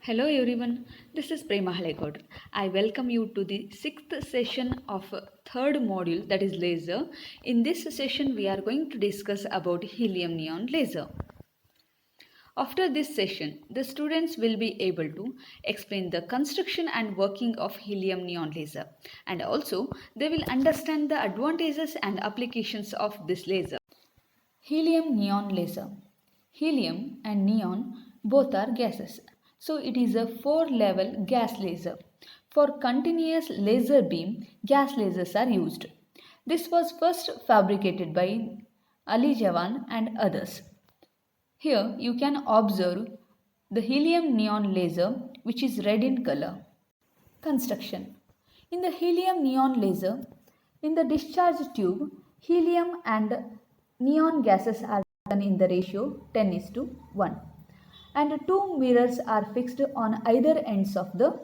Hello everyone, this is Prema Halekod. I welcome you to the sixth session of third module, that is laser. In this session we are going to discuss about helium neon laser. After this session, the students will be able to explain the construction and working of helium neon laser, and also they will understand the advantages and applications of this laser. Helium neon laser. Helium and neon both are gases. So it is a four-level gas laser. For continuous laser beam, gas lasers are used. This was first fabricated by Ali Jawan and others. Here you can observe the helium neon laser, which is red in color. Construction. In the helium neon laser, in the discharge tube, helium and neon gases are taken in the ratio 10:1, and two mirrors are fixed on either ends of the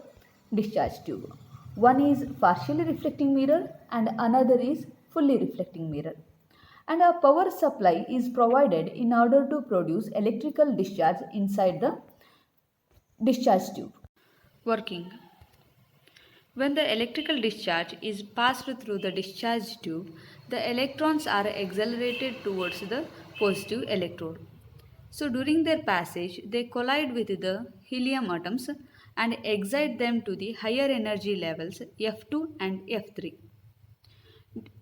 discharge tube. One is partially reflecting mirror and another is fully reflecting mirror. And a power supply is provided in order to produce electrical discharge inside the discharge tube. Working. When the electrical discharge is passed through the discharge tube, the electrons are accelerated towards the positive electrode. So during their passage, they collide with the helium atoms and excite them to the higher energy levels F2 and F3.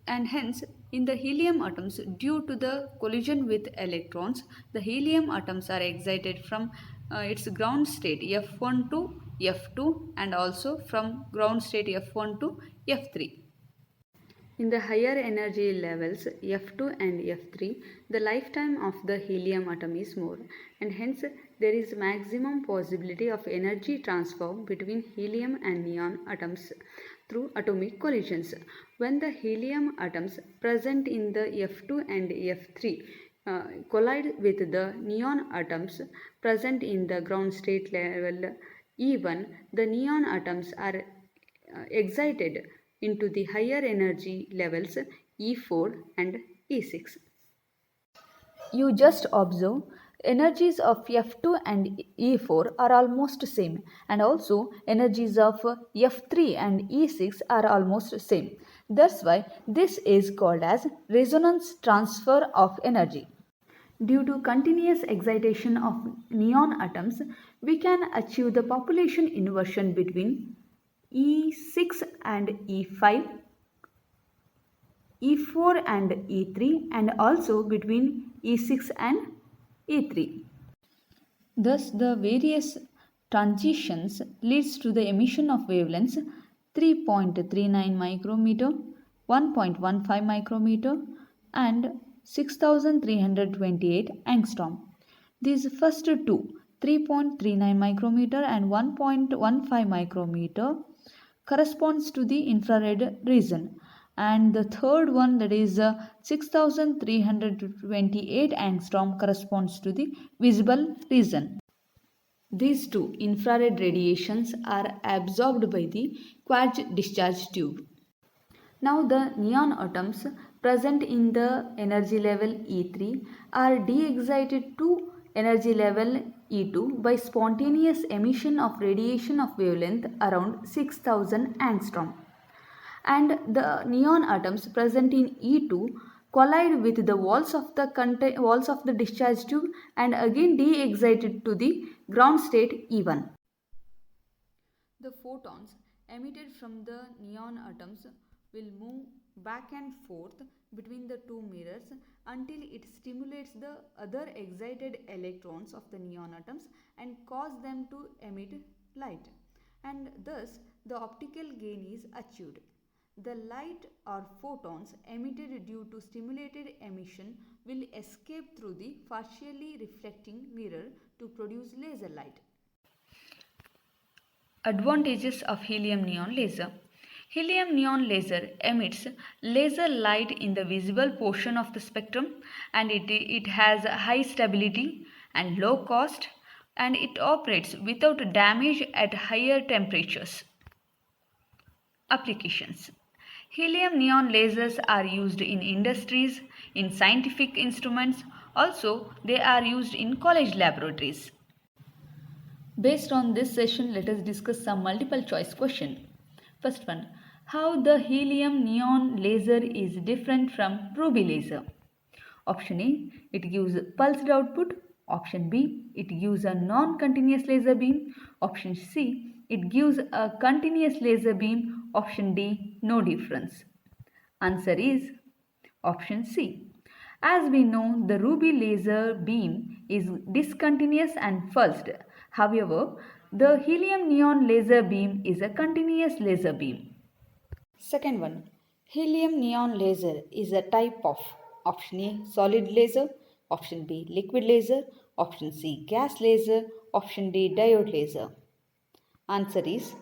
And hence, in the helium atoms, due to the collision with electrons, the helium atoms are excited from its ground state F1 to F2 and also from ground state F1 to F3. In the higher energy levels F2 and F3, the lifetime of the helium atom is more, and hence there is maximum possibility of energy transfer between helium and neon atoms through atomic collisions. When the helium atoms present in the F2 and F3 collide with the neon atoms present in the ground state level E1, the neon atoms are excited into the higher energy levels E4 and E6. You just observe energies of F2 and E4 are almost same, and also energies of F3 and E6 are almost same. That's why this is called as resonance transfer of energy. Due to continuous excitation of neon atoms, we can achieve the population inversion between E6 and E5, E4 and E3, and also between E6 and E3. Thus, the various transitions leads to the emission of wavelengths 3.39 micrometer, 1.15 micrometer, and 6328 angstrom. These first two, 3.39 micrometer and 1.15 micrometer, corresponds to the infrared region, and the third one, that is 6328 angstrom, corresponds to the visible region. These two infrared radiations are absorbed by the quartz discharge tube. Now the neon atoms present in the energy level E3 are de-excited to energy level E2 by spontaneous emission of radiation of wavelength around 6000 angstrom. And the neon atoms present in E2 collide with the walls of the discharge tube and again de-excited to the ground state E1. The photons emitted from the neon atoms will move back and forth between the two mirrors until it stimulates the other excited electrons of the neon atoms and cause them to emit light, and thus the optical gain is achieved. The light or photons emitted due to stimulated emission will escape through the partially reflecting mirror to produce laser light. Advantages of helium neon laser. Helium neon laser emits laser light in the visible portion of the spectrum, and it has high stability and low cost, and it operates without damage at higher temperatures. Applications. Helium neon lasers are used in industries, in scientific instruments, also they are used in college laboratories. Based on this session, let us discuss some multiple choice question. First one, how the helium neon laser is different from ruby laser? Option A, it gives pulsed output. Option B, it gives a non-continuous laser beam. Option C, it gives a continuous laser beam. Option D, no difference. Answer is option C. As we know, the ruby laser beam is discontinuous and pulsed. However, the helium neon laser beam is a continuous laser beam. Second one, helium neon laser is a type of option A solid laser, option B liquid laser, option C gas laser, option D diode laser. Answer is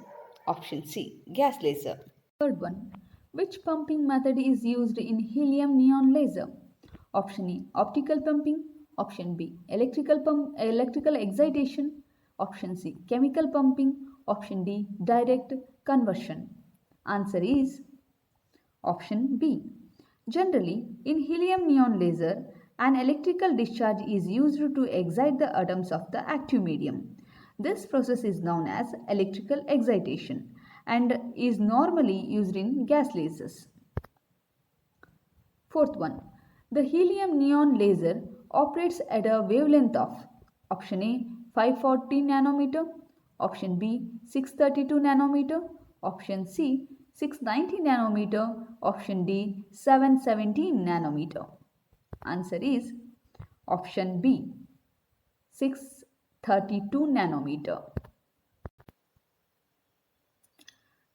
option C gas laser. Third one, which pumping method is used in helium neon laser? Option A optical pumping, option B electrical excitation, option C chemical pumping, option D direct conversion. Answer is option B. Generally, in helium neon laser, an electrical discharge is used to excite the atoms of the active medium. This process is known as electrical excitation and is normally used in gas lasers. Fourth one, the helium neon laser operates at a wavelength of option A 540 nanometer, option B 632 nanometer, option C 690 nanometer, option D 717 nanometer. Answer is option B 632 nanometer.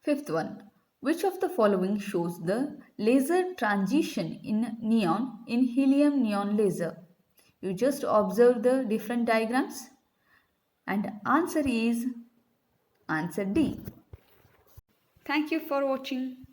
Fifth one, which of the following shows the laser transition in neon in helium neon laser? You just observe the different diagrams and answer is answer D. Thank you for watching.